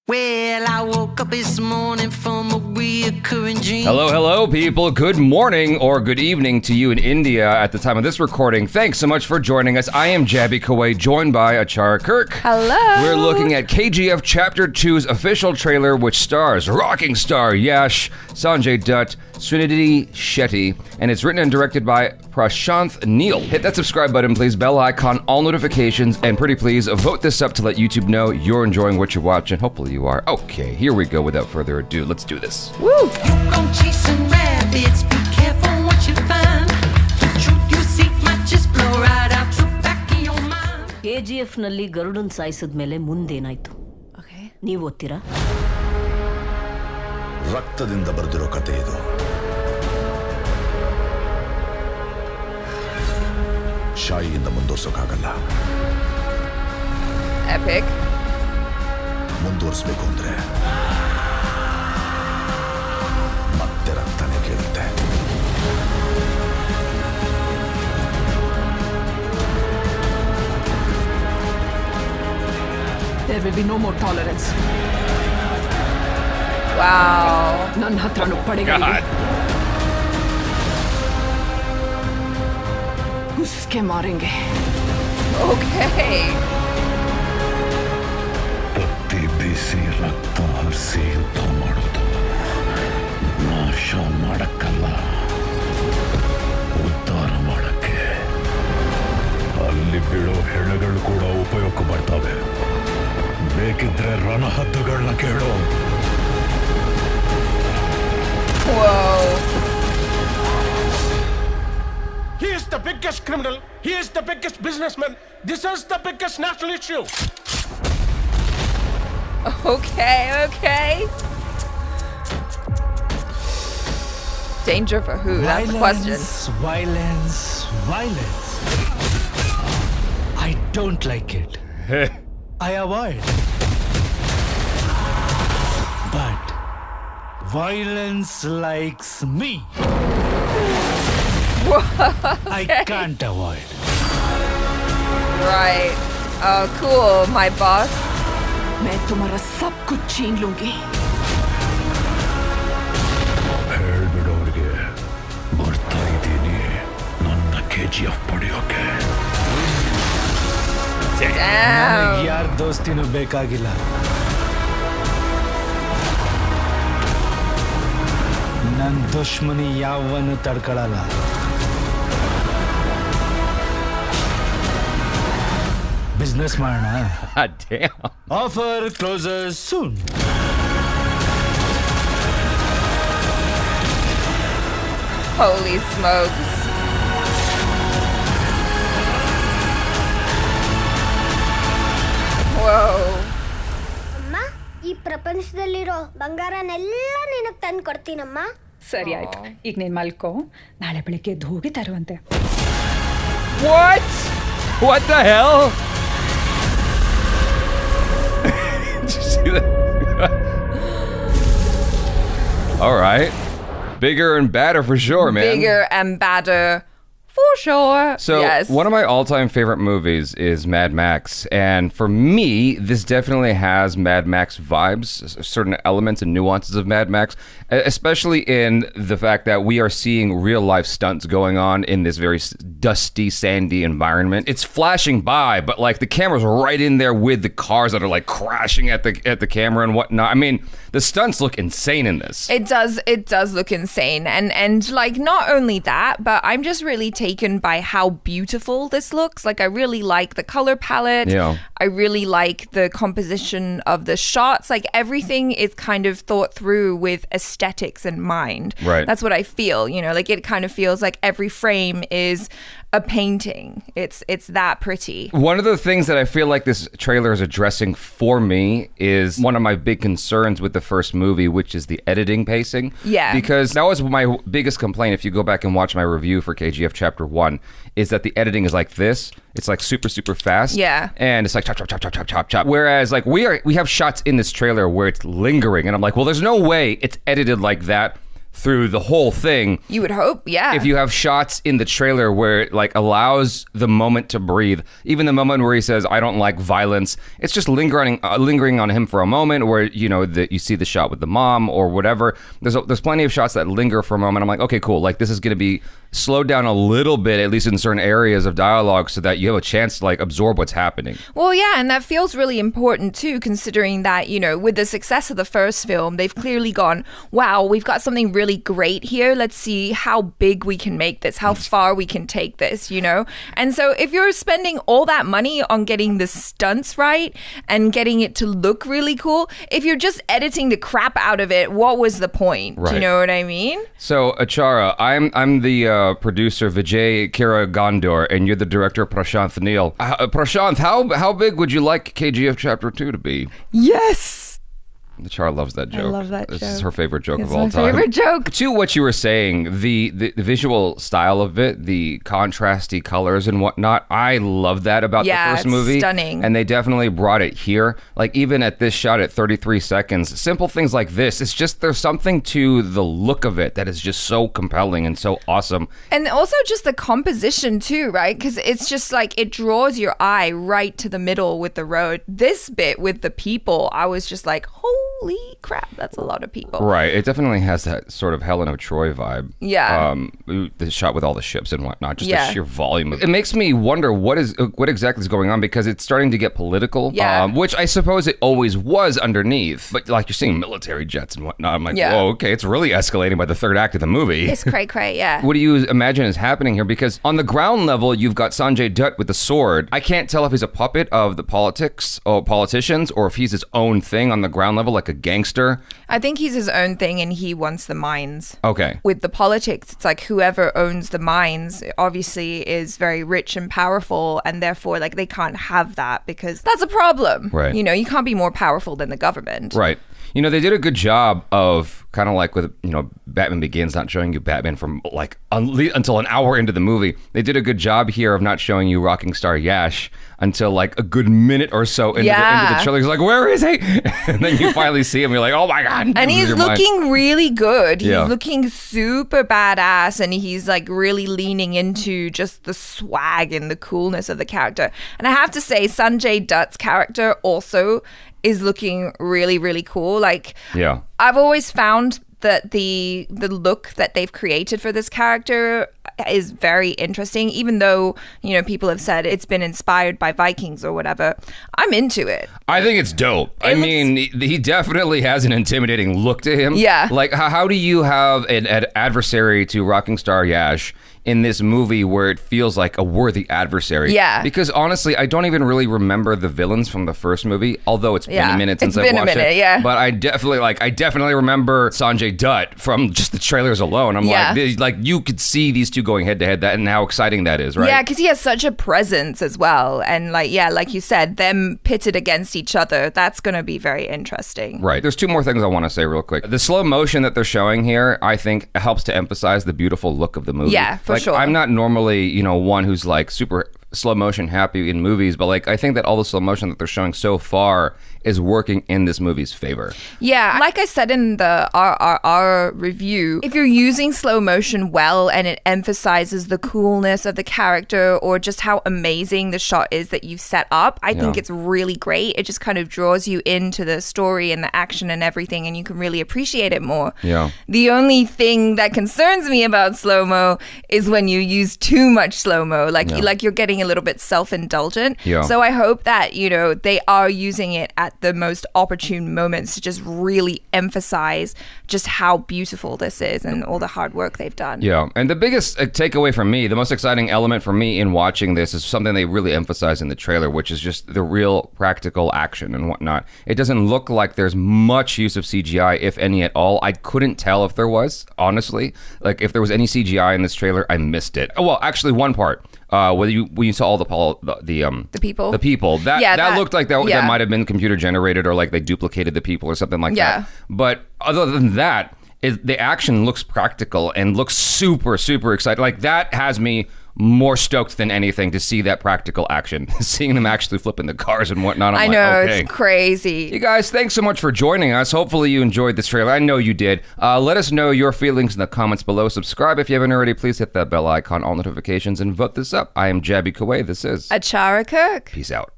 Well, I woke up this morning from a reoccurring dream. Hello, people. Good morning or good evening to you in India at the time of this recording. Thanks so much for joining us. I am Jabby Kawai, joined by Achara Kirk. Hello. We're looking at KGF Chapter 2's official trailer, which stars rocking star Yash, Sanjay Dutt, Srinidhi Shetty, and it's written and directed by Prashanth Neel. Hit that subscribe button, please, bell icon, all notifications, and pretty please vote this up to let YouTube know you're enjoying what you're watching. Hopefully you are. Okay, here we go. Without further ado, let's do this. Woo! You go chasing rabbits, be careful what you find. The truth you seek might just blow right out the back of your mind. KGF ನಲ್ಲಿ ಗರುಡನ್ ಸಾಯಿಸಿದ್ಮೇಲೆ ಮುಂದೇನಾಯ್ತು? Okay. ನೀವು ಓದ್ತೀರಾ? ರಕ್ತದಿಂದ ಬರೆದಿರೋ ಕತೆ ಇದು. ಶಾಯಿಯಿಂದ ಮುಂದುವರ್ಸೋಕ್ಕಾಗಲ್ಲ. Epic. ಮುಂದುವರ್ಸ್ಬೇಕು ಅಂದ್ರೆ ಮತ್ತೆ ರಕ್ತನೇ ಕೇಳುತ್ತೆ. There will be no more tolerance. Wow. ನನ್ನ ಹತ್ರನೂ ಪಡೆಗಳಿವೆ. उसके मारेंगे. Okay. ಕತ್ತಿ ಬೀಸಿ ರಕ್ತ ಹರಿಸಿ ಯುದ್ಧ ಮಾಡೋದು ನಾಶ ಮಾಡಕ್ಕಲ್ಲ, ಉದ್ಧಾರ ಮಾಡಕ್ಕೆ. ಅಲ್ಲಿ ಬೀಳೋ ಹೆಣಗಳು ಕೂಡ ಉಪಯೋಗಕ್ಕೆ ಬರ್ತವೆ. ಬೇಕಿದ್ರೆ ರಣಹದ್ದುಗಳನ್ನ ಕೇಳೋ. Whoa. He is the biggest criminal. He is the biggest businessman. This is the biggest national issue. Okay. Danger for who? That's the question. Violence. I don't like it. I avoid. But violence likes me. I can't avoid. Right. Oh, cool. My boss. मैं तुम्हारा सब कुछ छीन लूंगी. ಹೇಳ್ಬಿಡೋರ್ಗೆ ಬರ್ತಾ ಇದ್ದೀನಿ ನನ್ನ KGF ಪಡೆಯೋಕೆ. Damn. ಯಾರ ದೋಸ್ತಿನೂ ಬೇಕಾಗಿಲ್ಲ. ನನ್ನ ದುಶ್ಮನಿ ಯಾವನು ತಡ್ಕೊಳ್ಳಲ್ಲ. ಬಿಸ್ನೆಸ್ ಮಾಡೋಣ. God damn. Offer closes soon. Holy smokes. Whoa. ಅಮ್ಮ, ಈ ಪ್ರಪಂಚದಲ್ಲಿರೋ ಬಂಗಾರನೆಲ್ಲ ನಿನಗೆ ತಂದು ಕೊಡ್ತೀನಮ್ಮ. ಸರಿ ಆಯ್ತು. ಈಗ ನೀನ್ ಮಲ್ಕೋ. ನಾಳೆ ಬೆಳಿಗ್ಗೆ ಎದ್ದು ಹೋಗಿ ತರುವಂತೆ. What the hell? Did you see that? All right. Bigger and badder for sure, man. Bigger and badder. For sure. So, yes. one of my all-time favorite movies is Mad Max, and for me, this definitely has Mad Max vibes, certain elements and nuances of Mad Max, especially in the fact that we are seeing real-life stunts going on in this very dusty, sandy environment. It's flashing by, but like the camera's right in there with the cars that are like crashing at the camera and whatnot. I mean, the stunts look insane in this. It does look insane. And like, not only that, but I'm just really taken by how beautiful this looks. Like, I really like the color palette. Yeah. I really like the composition of the shots. Like, everything is kind of thought through with aesthetics in mind. Right. That's what I feel, you know, like it kind of feels like every frame is a painting. It's that pretty. One of the things that I feel like this trailer is addressing for me is one of my big concerns with the first movie, which is the editing pacing. Yeah. Because that was my biggest complaint, if you go back and watch my review for KGF Chapter 1, is that the editing is like this. It's like super, super fast. Yeah. And it's like chop, chop, chop, chop, chop, chop, chop. Whereas like we have shots in this trailer where it's lingering and I'm like, well, there's no way it's edited like that through the whole thing. You would hope, yeah. If you have shots in the trailer where it like allows the moment to breathe, even the moment where he says, "I don't like violence," it's just lingering on him for a moment, where you see the shot with the mom or whatever. There's plenty of shots that linger for a moment. I'm like, okay, cool. Like this is going to be slowed down a little bit, at least in certain areas of dialogue, so that you have a chance to like absorb what's happening. Well, yeah, and that feels really important too, considering that, with the success of the first film, they've clearly gone, wow, we've got something really great here. Let's see how big we can make this, how far we can take this, And so if you're spending all that money on getting the stunts right and getting it to look really cool, if you're just editing the crap out of it, what was the point? Right. Do you know what I mean? So, Achara, I'm the producer Vijay Kira Gondor, and you're the director Prashanth Neil. Prashanth, how big would you like KGF Chapter 2 to be? Yes! Char loves that joke. I love that This joke. is her favorite joke It's of all my time. favorite joke. To what you were saying, the visual style of it, the contrasty colors and whatnot, I love that about the first it's movie. stunning. And they definitely brought it here. Like even at this shot at 33 seconds, simple things like this, it's just there's something to the look of it that is just so compelling and so awesome. And also just the composition too, right? Because it's just like it draws your eye right to the middle with the road. This bit with the people, I was just like, holy crap, that's a lot of people. Right. It definitely has that sort of Helen of Troy vibe. Yeah. The shot with all the ships and whatnot, just Yeah. the sheer volume of it. It makes me wonder what exactly is going on, because it's starting to get political, Yeah. which I suppose it always was underneath. But like you're seeing military jets and whatnot. I'm like, Yeah. whoa, okay, it's really escalating by the third act of the movie. It's cray-cray, yeah. What do you imagine is happening here? Because on the ground level, you've got Sanjay Dutt with the sword. I can't tell if he's a puppet of the politicians or if he's his own thing on the ground level, like a gangster. I think he's his own thing and he wants the mines. Okay. With the politics, it's like whoever owns the mines obviously is very rich and powerful, and therefore like they can't have that because that's a problem. Right. You can't be more powerful than the government. Right. They did a good job of kind of like with, Batman Begins not showing you Batman from like until an hour into the movie. They did a good job here of not showing you Rocking Star Yash until like a good minute or so into the trailer. He's like, where is he? And then you finally see him. You're like, oh my God. And he's looking really good. He's Yeah. looking super badass, and he's like really leaning into just the swag and the coolness of the character. And I have to say, Sanjay Dutt's character also is looking really, really cool. Like, Yeah. I've always found that the look that they've created for this character is very interesting, even though, people have said it's been inspired by Vikings or whatever. I'm into it. I think it's dope. He definitely has an intimidating look to him. Yeah. Like, how do you have an adversary to Rocking Star Yash in this movie where it feels like a worthy adversary? Yeah. Because honestly, I don't even really remember the villains from the first movie, although it's been a minute since I've watched it. Yeah. But I definitely remember Sanjay Dutt from just the trailers alone. I'm like, you could see these two going head to head, and how exciting that is, right? Yeah, because he has such a presence as well. And like you said, them pitted against each other, that's going to be very interesting. Right. There's two more things I want to say real quick. The slow motion that they're showing here, I think, helps to emphasize the beautiful look of the movie. Yeah, for sure. I'm not normally, one who's like super slow motion happy in movies, but like I think that all the slow motion that they're showing so far is working in this movie's favor. Yeah, like I said in the our review, if you're using slow motion well and it emphasizes the coolness of the character or just how amazing the shot is that you've set up, I think it's really great. It just kind of draws you into the story and the action and everything, and you can really appreciate it more. Yeah. The only thing that concerns me about slow-mo is when you use too much slow-mo, like you're getting a little bit self-indulgent. Yeah. So I hope that, they are using it at the most opportune moments to just really emphasize just how beautiful this is and all the hard work they've done. Yeah, and the biggest takeaway for me, the most exciting element for me in watching this is something they really emphasize in the trailer, which is just the real practical action and whatnot. It doesn't look like there's much use of CGI, if any at all. I couldn't tell if there was, honestly. Like, if there was any CGI in this trailer, I missed it. Oh, well, actually, one part. When you saw all the people, that looked like that might have been computer generated, or like they duplicated the people or something like that. But other than that, the action looks practical and looks super, super exciting. Like, that has me more stoked than anything to see that practical action. Seeing them actually flipping the cars and whatnot. I'm I like, know, okay. it's crazy. You guys, thanks so much for joining us. Hopefully you enjoyed this trailer. I know you did. Let us know your feelings in the comments below. Subscribe if you haven't already. Please hit that bell icon, all notifications, and vote this up. I am Jabby Kuwait. This is Achara Kirk. Peace out.